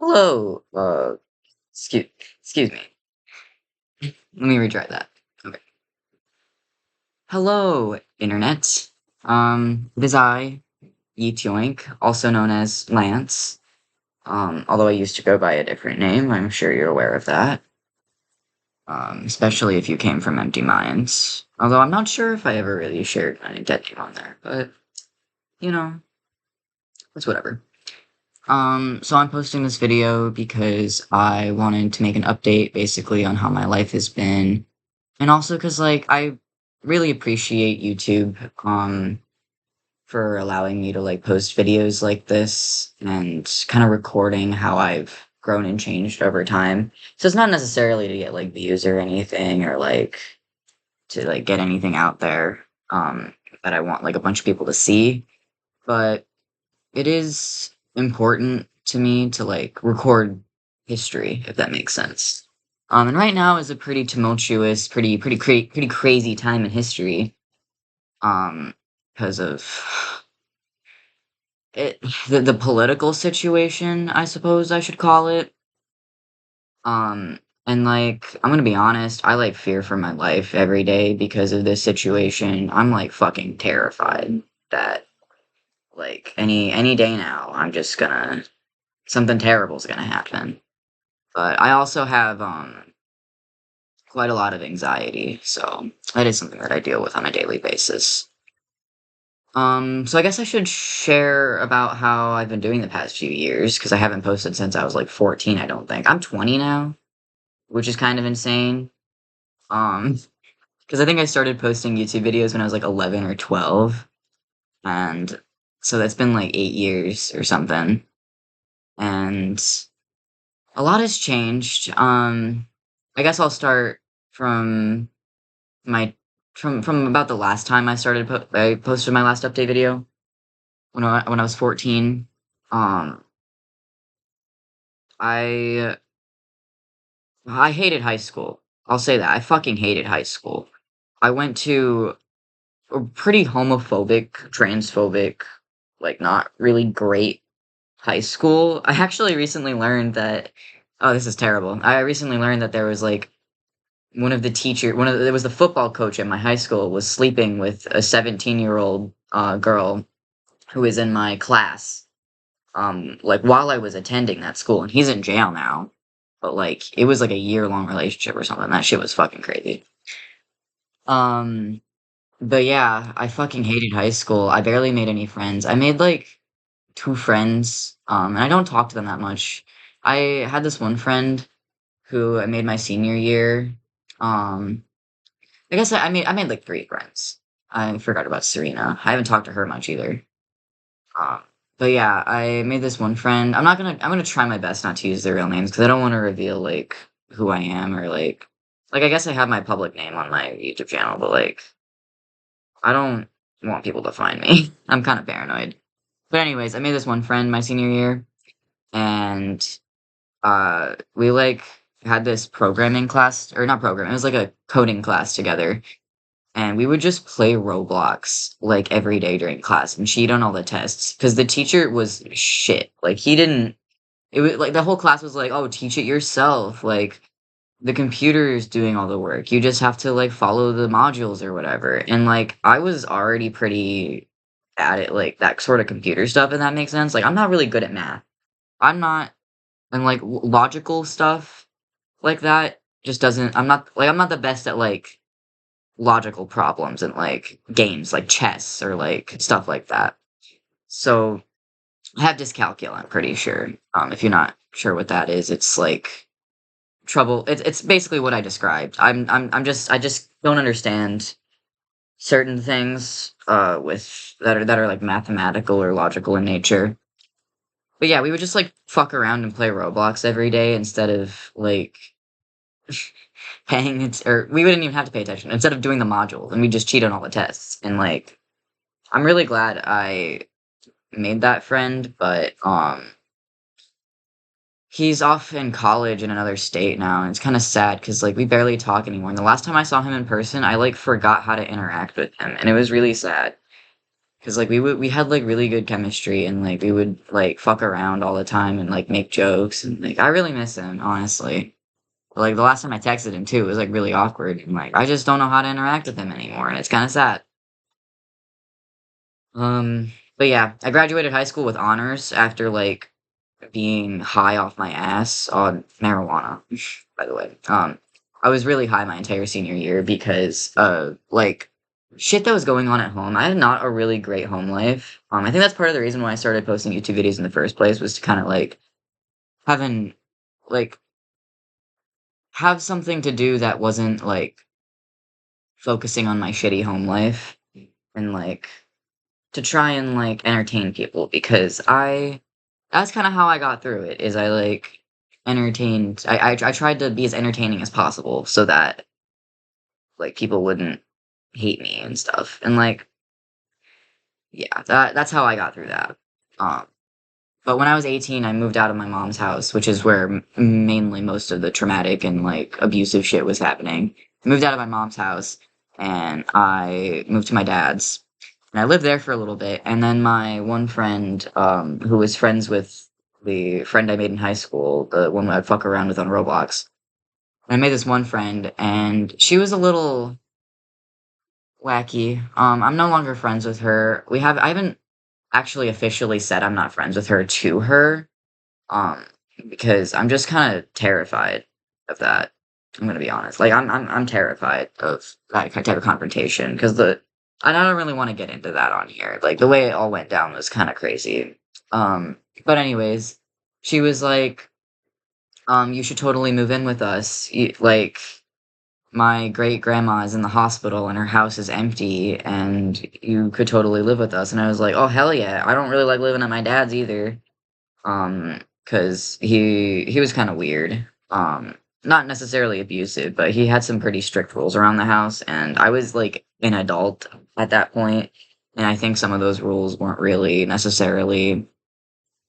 Hello. Excuse excuse me. Let me retry that. Okay. Hello, internet. It is I, Yoink, also known as Lance. Although I used to go by a different name, I'm sure you're aware of that. Especially if you came from Empty Minds. Although I'm not sure if I ever really shared my dead name on there, but you know, it's whatever. So I'm posting this video because I wanted to make an update basically on how my life has been. And also because, like, I really appreciate YouTube, for allowing me to, like, post videos like this and kind of recording how I've grown and changed over time. So it's not necessarily to get, like, views or anything or, like, to, like, get anything out there, that I want, like, a bunch of people to see. But it is important to me to, like, record history, if that makes sense. And right now is a pretty tumultuous, pretty crazy time in history, because of it the political situation, I suppose I should call it. And, like, I'm gonna be honest, I, like, fear for my life every day because of this situation. I'm, like, fucking terrified that, like, any day now, I'm just gonna something terrible's gonna happen. But I also have, quite a lot of anxiety, so that is something that I deal with on a daily basis. So I guess I should share about how I've been doing the past few years because I haven't posted since I was like 14, I don't think. I'm 20 now, which is kind of insane. Um, because I think I started posting YouTube videos when I was like 11 or 12, and so that's been like 8 years or something. And a lot has changed. I guess I'll start from my from about the last time I posted my last update video when I was 14. Um, I I hated high school. I'll say that. I fucking hated high school. I went to a pretty homophobic, transphobic, like not really great high school. I actually recently learned that oh, this is terrible. I recently learned that there was like it was the football coach at my high school was sleeping with a 17-year-old girl who was in my class, like while I was attending that school, and he's in jail now. But like it was like a year-long relationship or something. That shit was fucking crazy. Um, but yeah, I fucking hated high school. I barely made any friends. I made like two friends, and I don't talk to them that much. I had this one friend who I made my senior year. Um, I guess I made like three friends. I forgot about Serena. I haven't talked to her much either. Um, but yeah, I made this one friend. I'm gonna try my best not to use their real names because I don't want to reveal like who I am or like I guess I have my public name on my YouTube channel, but like I don't want people to find me. I'm kind of paranoid. But anyways, I made this one friend my senior year, and we like had this programming class or not program. It was like a coding class together, and we would just play Roblox like every day during class and cheat on all the tests because the teacher was shit. Like he didn't. It was like the whole class was like, "Oh, teach it yourself." Like the computer is doing all the work. You just have to like follow the modules or whatever. And like I was already pretty bad at like that sort of computer stuff, and that makes sense. Like I'm not really good at math. I'm not, and like logical stuff like that just doesn't. I'm not the best at like logical problems in like games like chess or like stuff like that. So I have dyscalculia, I'm pretty sure. If you're not sure what that is, it's like trouble. It's basically what I described. I just don't understand certain things with that are like mathematical or logical in nature. But yeah, we would just like fuck around and play Roblox every day instead of like paying it, or we wouldn't even have to pay attention instead of doing the modules, and we just cheat on all the tests. And like, I'm really glad I made that friend, but he's off in college in another state now, and it's kind of sad because like we barely talk anymore. And the last time I saw him in person, I like forgot how to interact with him, and it was really sad. Cause like we had like really good chemistry and like we would like fuck around all the time and like make jokes and like I really miss him, honestly. Like the last time I texted him too, it was like really awkward and like I just don't know how to interact with him anymore and it's kind of sad. But yeah, I graduated high school with honors after like being high off my ass on marijuana, by the way. I was really high my entire senior year because like shit that was going on at home. I had not a really great home life. I think that's part of the reason why I started posting YouTube videos in the first place was to kind of like having like have something to do that wasn't like focusing on my shitty home life and like to try and like entertain people because I that's kind of how I got through it is I like entertained I tried to be as entertaining as possible so that like people wouldn't hate me and stuff and like yeah that's how I got through that um but when I was 18 I moved out of my mom's house which is where mainly most of the traumatic and like abusive shit was happening. I moved out of my mom's house and I moved to my dad's and I lived there for a little bit, and then my one friend, who was friends with the friend I made in high school, the one I'd fuck around with on Roblox. I made this one friend, and she was a little wacky. I'm no longer friends with her. I haven't actually officially said I'm not friends with her to her, um, because I'm just kind of terrified of that. I'm gonna be honest. Like I'm terrified of that type of confrontation because and I don't really want to get into that on here. Like the way it all went down was kind of crazy. But anyways, she was like, you should totally move in with us. Like my great grandma is in the hospital and her house is empty, and you could totally live with us. And I was like, oh hell yeah! I don't really like living at my dad's either. 'Cause he was kinda weird. Not necessarily abusive, but he had some pretty strict rules around the house, and I was, like, an adult at that point, and I think some of those rules weren't really necessarily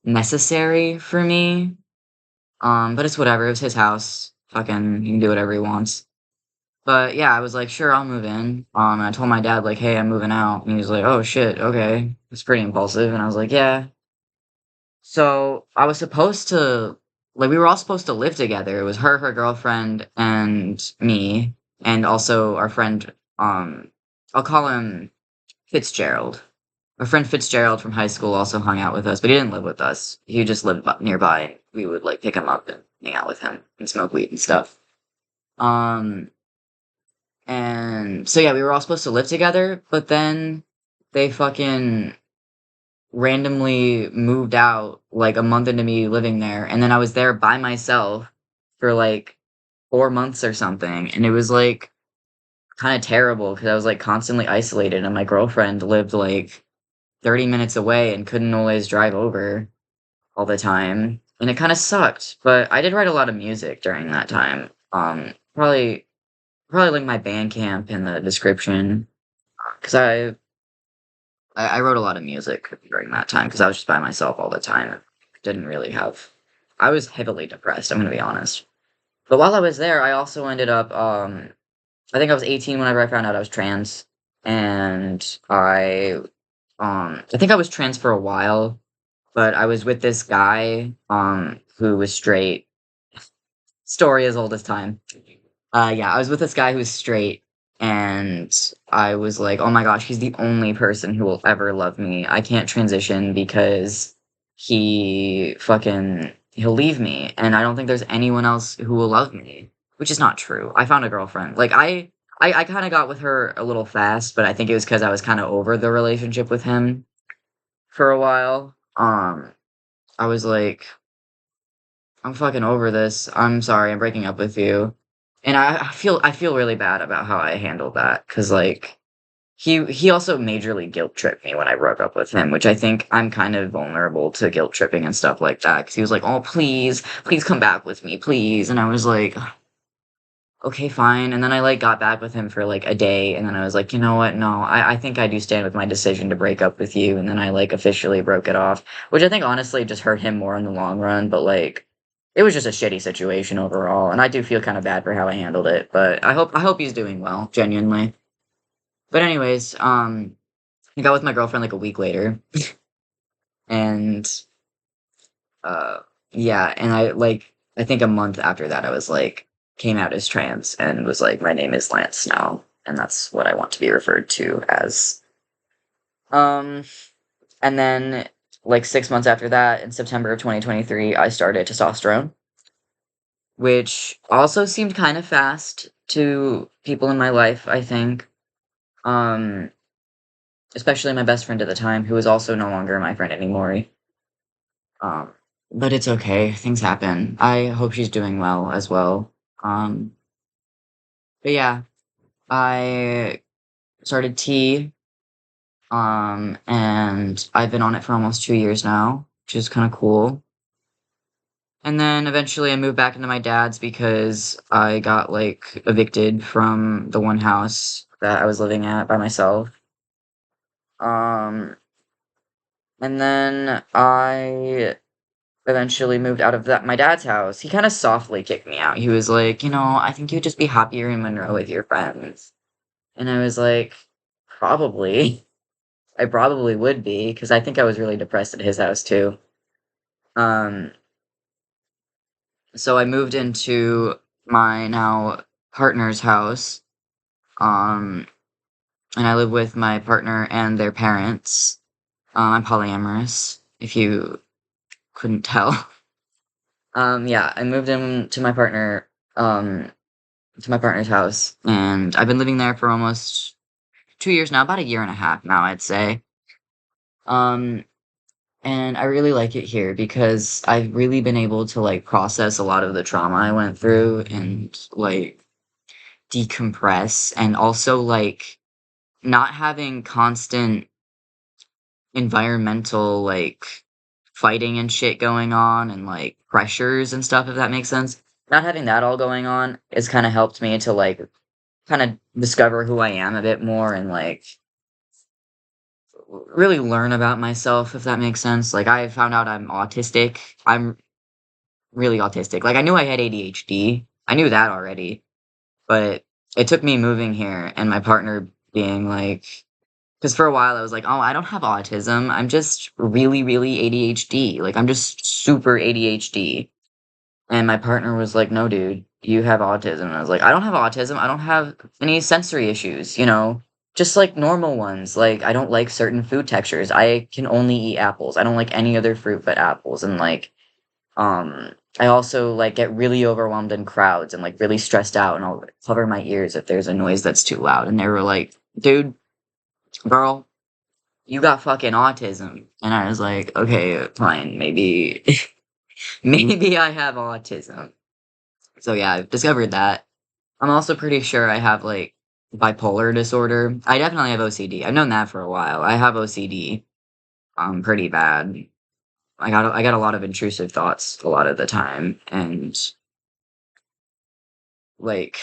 necessary for me. But it's whatever, it was his house. Fucking he can do whatever he wants. But, yeah, I was like, "Sure, I'll move in." And I told my dad, like, "Hey, I'm moving out." And he was like, "Oh, shit, okay." It's pretty impulsive, and I was like, "Yeah." So, I was supposed to like, we were all supposed to live together. It was her, her girlfriend, and me, and also our friend, I'll call him Fitzgerald. Our friend Fitzgerald from high school also hung out with us, but he didn't live with us. He just lived nearby. We would, like, pick him up and hang out with him and smoke weed and stuff. Um, and so, yeah, we were all supposed to live together, but then they fucking randomly moved out like a month into me living there, and then I was there by myself for like 4 months or something, and it was like kind of terrible because I was like constantly isolated, and my girlfriend lived like 30 minutes away and couldn't always drive over all the time, and it kind of sucked. But I did write a lot of music during that time. Probably link my Bandcamp in the description because I wrote a lot of music during that time because I was just by myself all the time. Didn't really have. I was heavily depressed. I'm gonna be honest. But while I was there, I also ended up. I think I was 18 whenever I found out I was trans, and I think I was trans for a while, but I was with this guy, who was straight. Story as old as time. Yeah, I was with this guy who was straight, and I was like, "Oh my gosh, he's the only person who will ever love me. I can't transition because he'll leave me, and I don't think there's anyone else who will love me." Which is not true. I found a girlfriend. Like I kind of got with her a little fast, but I think it was because I was kind of over the relationship with him for a while. I was like, I'm fucking over this. I'm sorry, I'm breaking up with you. And I feel really bad about how I handled that because like he also majorly guilt tripped me when I broke up with him, which I think I'm kind of vulnerable to guilt tripping and stuff like that. Because he was like, "Oh, please come back with me, please," and I was like, "Okay, fine." And then I like got back with him for like a day, and then I was like, "You know what? No, I think I do stand with my decision to break up with you." And then I like officially broke it off, which I think honestly just hurt him more in the long run. But like, it was just a shitty situation overall, and I do feel kind of bad for how I handled it. But I hope he's doing well, genuinely. But anyways, I got with my girlfriend like a week later, and uh, yeah, and I think a month after that, I was like came out as trans and was like, my name is Lance now, and that's what I want to be referred to as. Um, and then like 6 months after that, in September of 2023, I started testosterone, which also seemed kind of fast to people in my life, I think. Um, Especially my best friend at the time, who is also no longer my friend anymore. Um, but it's okay. Things happen. I hope she's doing well as well. Um, but yeah, I started T, and I've been on it for almost 2 years now, which is kind of cool. And then eventually I moved back into my dad's because I got like evicted from the one house that I was living at by myself. Um, and then I eventually moved out of that my dad's house. He kind of softly kicked me out. He was like, I think you'd just be happier in Monroe with your friends. And I was like, probably. I probably would be because I think I was really depressed at his house too. Um, so I moved into my now partner's house. Um, and I live with my partner and their parents. I'm polyamorous, if you couldn't tell. Yeah, I moved in um, to my partner's house, and I've been living there for almost 2 years now, about a year and a half now, I'd say. Um, and I really like it here because I've really been able to like process a lot of the trauma I went through and like decompress, and also like not having constant environmental like fighting and shit going on and like pressures and stuff, if that makes sense. Not having that all going on has kind of helped me to like kind of discover who I am a bit more and like really learn about myself, if that makes sense. Like I found out I'm autistic. I'm really autistic. Like I knew I had ADHD. I knew that already, but it took me moving here and my partner being like, because for a while I was like, oh, I don't have autism. I'm just really, really ADHD. Like I'm just super ADHD. And my partner was like, no, dude, you have autism. And I was like, I don't have autism. I don't have any sensory issues. Just like normal ones. Like, I don't like certain food textures. I can only eat apples. I don't like any other fruit but apples. And like, I also like get really overwhelmed in crowds and like really stressed out and I'll cover my ears if there's a noise that's too loud. And they were like, dude, girl, you got fucking autism. And I was like, okay, fine, maybe, maybe I have autism. So yeah, I've discovered that. I'm also pretty sure I have like bipolar disorder. I definitely have OCD. I've known that for a while. I have OCD. Pretty bad. I got a lot of intrusive thoughts a lot of the time, and like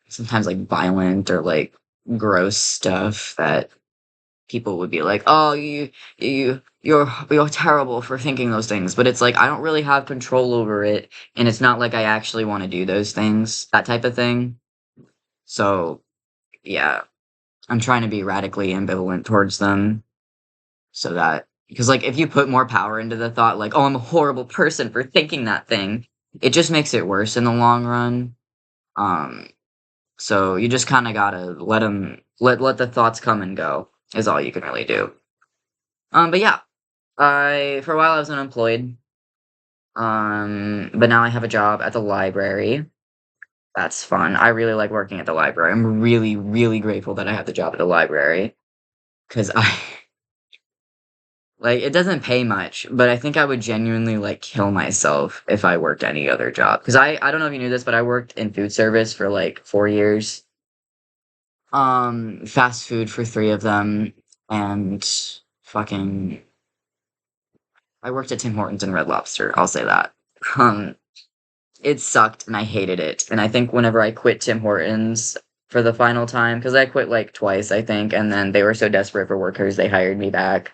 sometimes like violent or like gross stuff that people would be like, "Oh, you're terrible for thinking those things," but it's like I don't really have control over it, and it's not like I actually want to do those things, that type of thing. So yeah, I'm trying to be radically ambivalent towards them so that because like if you put more power into the thought like, "Oh, I'm a horrible person for thinking that thing," it just makes it worse in the long run. Um, so you just kind of gotta let the thoughts come and go is all you can really do. But yeah, I for a while I was unemployed. But now I have a job at the library. That's fun. I really like working at the library. I'm really, really grateful that I have the job at the library because I like it doesn't pay much, but I think I would genuinely like kill myself if I worked any other job. Because I don't know if you knew this, but I worked in food service for like 4 years. Fast food for three of them, and fucking I worked at Tim Hortons and Red Lobster. I'll say that. Um, it sucked and I hated it. And I think whenever I quit Tim Hortons for the final time, because I quit like twice, I think, and then they were so desperate for workers, they hired me back.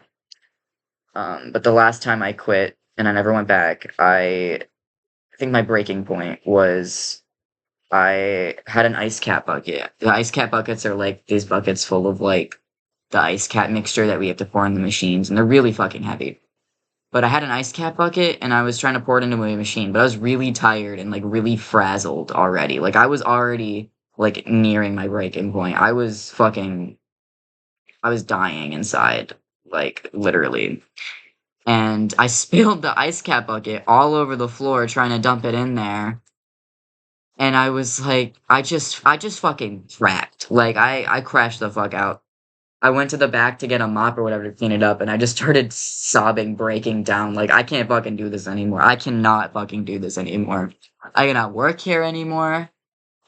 But the last time I quit and I never went back, I think my breaking point was I had an ice cap bucket. The ice cap buckets are like these buckets full of like the ice cap mixture that we have to pour in the machines, and they're really fucking heavy. But I had an ice cap bucket, and I was trying to pour it into my machine, but I was really tired and, like, really frazzled already. Like, I was already, like, nearing my breaking point. I was dying inside, like, literally. And I spilled the ice cap bucket all over the floor trying to dump it in there. And I was like, I just fucking cracked. Like, I crashed the fuck out. I went to the back to get a mop or whatever to clean it up, and I just started sobbing, breaking down. Like, I can't fucking do this anymore. I cannot fucking do this anymore. I cannot work here anymore.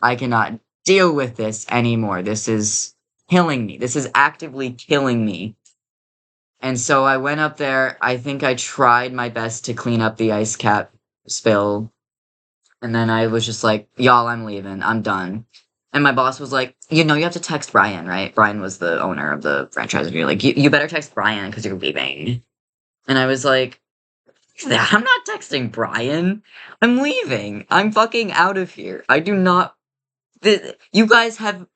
I cannot deal with this anymore. This is killing me. This is actively killing me. And so I went up there. I think I tried my best to clean up the ice cap spill. And then I was just like, y'all, I'm leaving. I'm done. And my boss was like, you know, you have to text Brian, right? Brian was the owner of the franchise. And you're like, you better text Brian because you're leaving. And I was like, I'm not texting Brian. I'm leaving. I'm fucking out of here. I do not. You guys have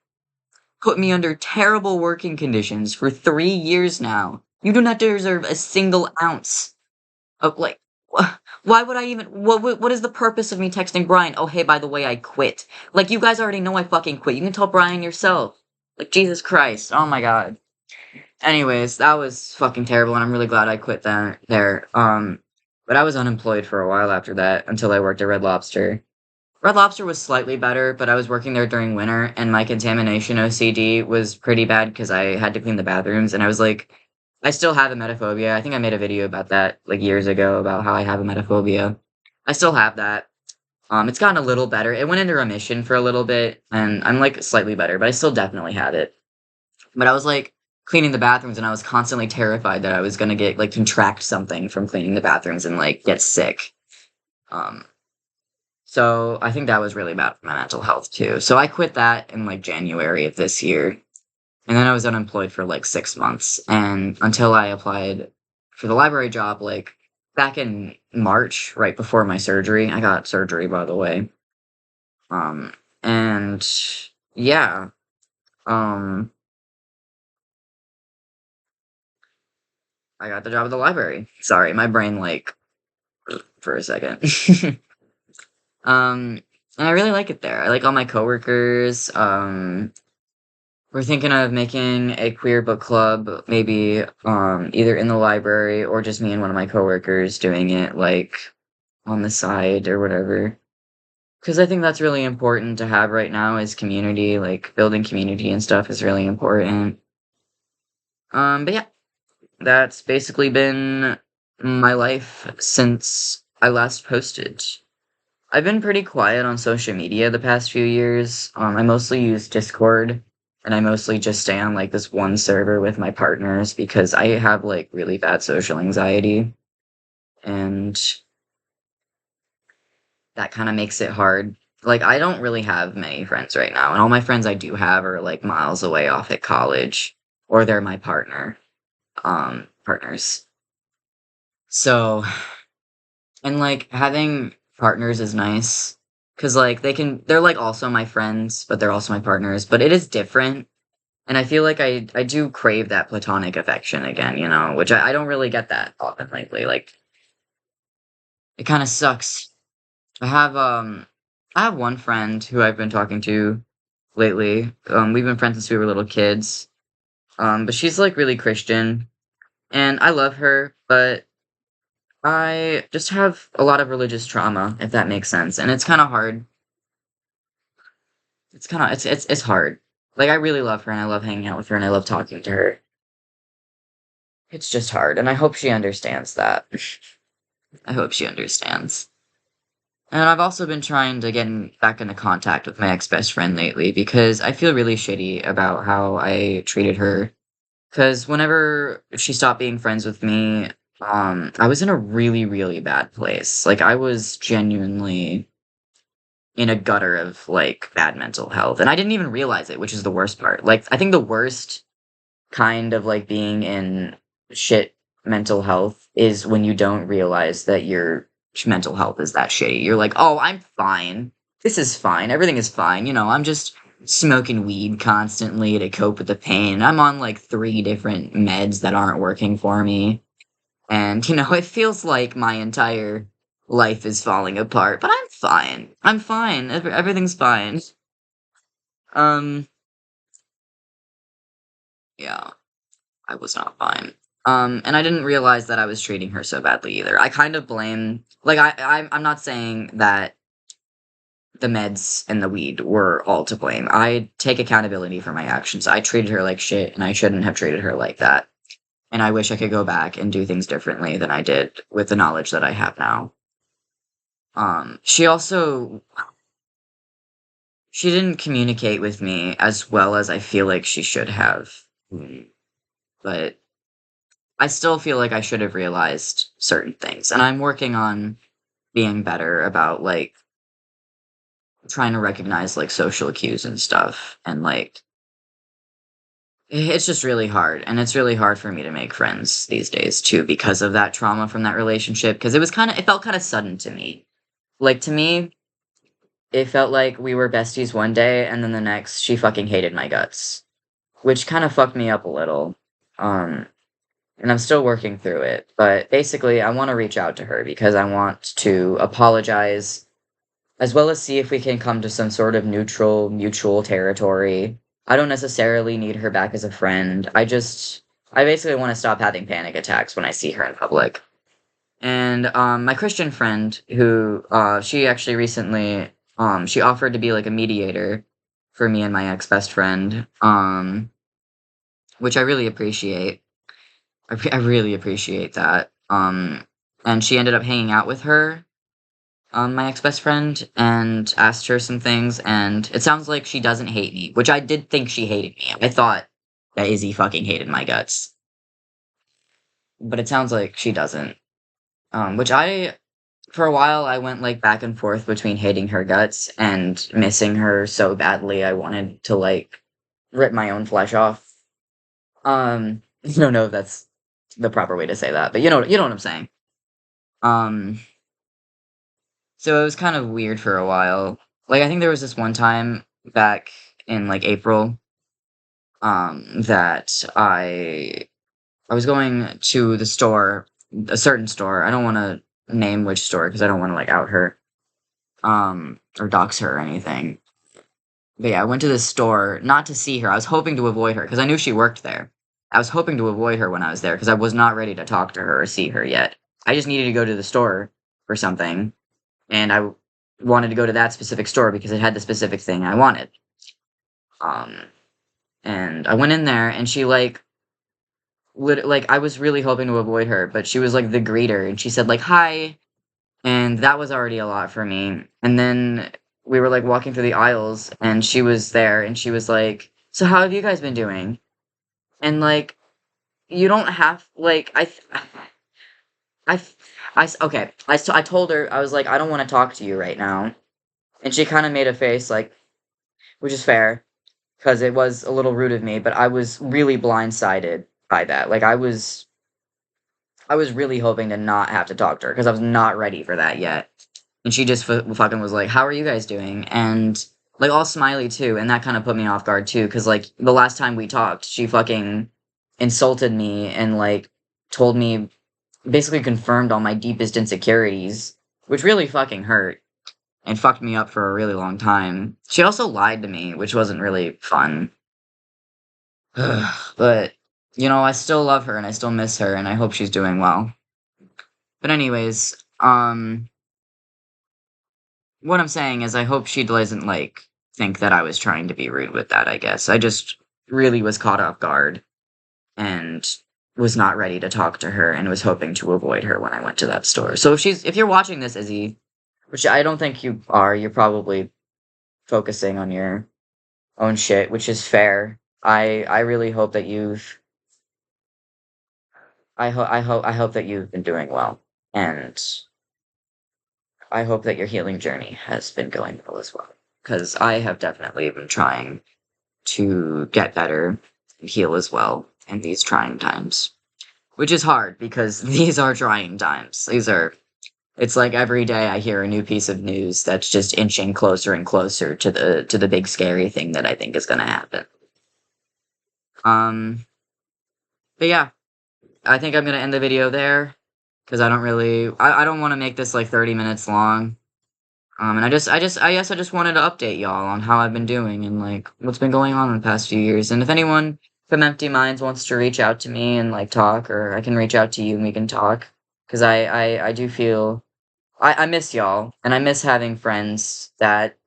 put me under terrible working conditions for 3 years now. You do not deserve a single ounce of, like, why would I even, what is the purpose of me texting Brian? Oh, hey, by the way, I quit. Like, you guys already know I fucking quit. You can tell Brian yourself. Like, Jesus Christ. Oh my god. Anyways, that was fucking terrible, and I'm really glad I quit there. But I was unemployed for a while after that, until I worked at Red Lobster. Red Lobster was slightly better, but I was working there during winter, and my contamination OCD was pretty bad because I had to clean the bathrooms, and I was like, I still have emetophobia. I think I made a video about that, like, years ago, about how I have emetophobia. I still have that. It's gotten a little better. It went into remission for a little bit, and I'm, like, slightly better, but I still definitely have it. But I was, like, cleaning the bathrooms, and I was constantly terrified that I was gonna get, like, contract something from cleaning the bathrooms and, like, get sick. Um, so I think that was really bad for my mental health, too. So I quit that in, like, January of this year. And then I was unemployed for, like, 6 months, and until I applied for the library job, like, back in March, right before my surgery. I got surgery, by the way. Um, and yeah, um, I got the job at the library. Sorry, my brain, like, for a second. And I really like it there. I like all my coworkers. We're thinking of making a queer book club, maybe either in the library or just me and one of my coworkers doing it, like, on the side or whatever. Because I think that's really important to have right now is community, like, building community and stuff is really important. But yeah, that's basically been my life since I last posted. I've been pretty quiet on social media the past few years. I mostly use Discord, and I mostly just stay on, like, this one server with my partners because I have, like, really bad social anxiety, and that kinda makes it hard. Like, I don't really have many friends right now, and all my friends I do have are, like, miles away off at college, or they're my partners. So, and, like, having partners is nice, cause, like, they're, like, also my friends, but they're also my partners, but it is different, and I feel like I do crave that platonic affection again, you know, which I don't really get that often lately, like, it kinda sucks. I have, um I have one friend who I've been talking to lately. We've been friends since we were little kids. But she's, like, really Christian, and I love her, but I just have a lot of religious trauma, if that makes sense, and it's kinda hard. It's hard. Like, I really love her, and I love hanging out with her, and I love talking to her. It's just hard, and I hope she understands that. I hope she understands. And I've also been trying to back into contact with my ex-best friend lately because I feel really shitty about how I treated her. Because whenever she stopped being friends with me, I was in a really, really bad place. Like, I was genuinely in a gutter of, like, bad mental health. And I didn't even realize it, which is the worst part. Like, I think the worst kind of, like, being in shit mental health is when you don't realize that your mental health is that shitty. You're like, "Oh, I'm fine. This is fine. Everything is fine. You know, I'm just smoking weed constantly to cope with the pain. I'm on like 3 different meds that aren't working for me. And, it feels like my entire life is falling apart, but I'm fine. I'm fine. Everything's fine. Um, yeah, I was not fine. And I didn't realize that I was treating her so badly either. I kind of blame, like, I'm not saying that the meds and the weed were all to blame. I take accountability for my actions. I treated her like shit, and I shouldn't have treated her like that. And I wish I could go back and do things differently than I did with the knowledge that I have now. She also she didn't communicate with me as well as I feel like she should have. But I still feel like I should have realized certain things. And I'm working on being better about like trying to recognize like social cues and stuff. And like it's just really hard. And it's really hard for me to make friends these days too because of that trauma from that relationship. Because it felt kind of sudden to me. Like to me, it felt like we were besties one day, and then the next, she fucking hated my guts, which kind of fucked me up a little. Um, and I'm still working through it. But basically, I want to reach out to her because I want to apologize, as well as see if we can come to some sort of neutral, mutual territory. I don't necessarily need her back as a friend. I basically want to stop having panic attacks when I see her in public. And my Christian friend, who she actually recently she offered to be like a mediator for me and my ex best friend, which I really appreciate. I really appreciate that. And she ended up hanging out with her, my ex best friend, and asked her some things. And it sounds like she doesn't hate me, which I did think she hated me. I thought that Izzy fucking hated my guts, but it sounds like she doesn't. Which for a while, I went like back and forth between hating her guts and missing her so badly. I wanted to like rip my own flesh off. I don't know if that's the proper way to say that, but you know what I'm saying. Um, so it was kind of weird for a while. Like I think there was this one time back in like April, that I was going to the store, a certain store. I don't want to name which store because I don't want to like out her, or dox her or anything. But yeah, I went to this store not to see her. I was hoping to avoid her because I knew she worked there. I was hoping to avoid her when I was there because I was not ready to talk to her or see her yet. I just needed to go to the store for something, and wanted to go to that specific store because it had the specific thing I wanted. Um, and I went in there, and she like like I was really hoping to avoid her, but she was like the greeter, and she said like hi, and that was already a lot for me. And then we were like walking through the aisles, and she was there, and she was like, "So how have you guys been doing?" And like, you don't have like I, okay. I told her I was like, I don't want to talk to you right now, and she kind of made a face like, which is fair because it was a little rude of me, but I was really blindsided by that. Like I was really hoping to not have to talk to her because I was not ready for that yet. And she just fucking was like, "How are you guys doing?" And like all smiley too, and that kind of put me off guard too, because like the last time we talked, she fucking insulted me and like told me, basically confirmed all my deepest insecurities, which really fucking hurt and fucked me up for a really long time. She also lied to me, which wasn't really fun. But I still love her and I still miss her and I hope she's doing well. But anyways, what I'm saying is I hope she doesn't like think that I was trying to be rude with that, I guess. I just really was caught off guard and was not ready to talk to her and was hoping to avoid her when I went to that store. So if you're watching this, Izzy, which I don't think you are, you're probably focusing on your own shit, which is fair. I really hope that I hope that you've been doing well, and I hope that your healing journey has been going well as well. Because I have definitely been trying to get better and heal as well in these trying times. Which is hard because these are trying times. These are It's like every day I hear a new piece of news that's just inching closer and closer to the big scary thing that I think is gonna happen. Um, but yeah, I think I'm gonna end the video there because I don't want to make this like 30 minutes long. And I guess I just wanted to update y'all on how I've been doing and like what's been going on in the past few years. And if anyone from Empty Minds wants to reach out to me and like talk, or I can reach out to you and we can talk, because I do feel I miss y'all and I miss having friends that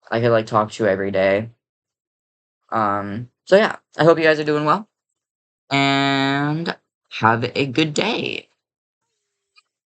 I could like talk to every day. So yeah, I hope you guys are doing well and have a good day.